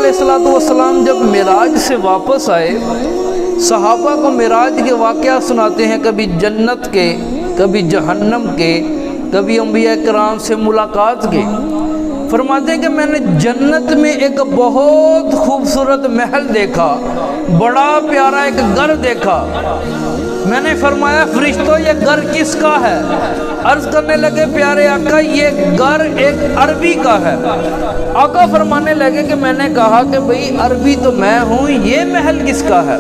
अलैहिस्सलाम जब मिराज से वापस आए, सहाबा को मिराज के वाक़या सुनाते हैं, कभी जन्नत के, कभी जहन्नम के, कभी अंबिया किराम से मुलाकात के। फरमाते हैं कि मैंने जन्नत में एक बहुत खूबसूरत महल देखा, बड़ा प्यारा एक घर देखा। मैंने फरमाया फरिश्तों ये घर किसका है? अर्ज़ करने लगे प्यारे आका ये घर एक अरबी का है। आका फरमाने लगे कि मैंने कहा कि भाई अरबी तो मैं हूँ, ये महल किसका है?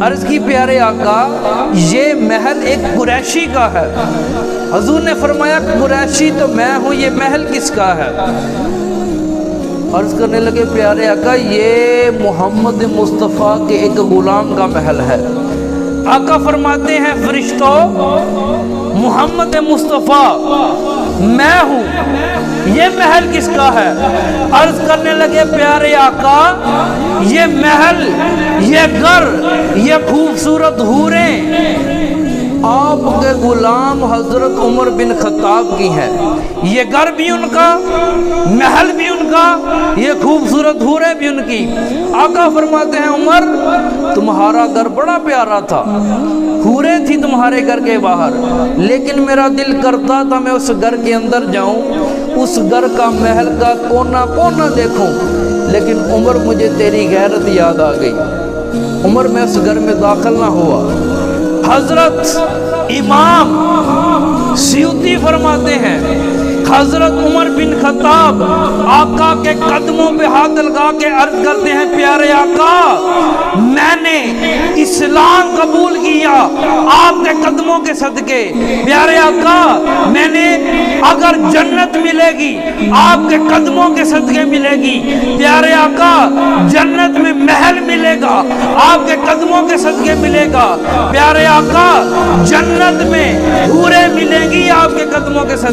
अर्ज़ की प्यारे आका ये महल एक कुरैशी का है। हुज़ूर ने फरमाया कुरैशी तो मैं हूँ, ये महल किसका है? अर्ज़ करने लगे प्यारे आका ये मोहम्मद मुस्तफ़ा के एक ग़ुलाम का महल है। आका फरमाते हैं फरिश्तों मोहम्मद मुस्तफ़ा मैं हूँ, ये महल किसका है? अर्ज़ करने लगे प्यारे आका ये महल, ये घर, ये खूबसूरत हूरें आपके गुलाम हज़रत उमर बिन खत्ताब की हैं। ये घर भी उनका, महल भी उनका, ये खूबसूरत हूरें भी उनकी। आका फरमाते हैं उमर तुम्हारा घर बड़ा प्यारा था, हूरें थी तुम्हारे घर के बाहर, लेकिन मेरा दिल करता था मैं उस घर के अंदर जाऊं, उस घर का महल का कोना कोना देखूं, लेकिन उमर मुझे तेरी गैरत याद आ गई। उमर मैं उस घर में दाखिल ना हुआ। हजरत इमाम सियूती फरमाते हैं हजरत उमर बिन खत्ताब आका के कदमों पे हाथ लगा के अर्ज करते हैं प्यारे आका मैंने इस्लाम कबूल किया आपके कदमों के सदके। प्यारे आका मैंने अगर जन्नत मिलेगी आपके कदमों के सदके मिलेगी। प्यारे आका जन्नत में महल मिलेगा आपके कदमों के सदके मिलेगा। प्यारे आका जन्नत में हूरें मिलेंगी आपके कदमों के सदके।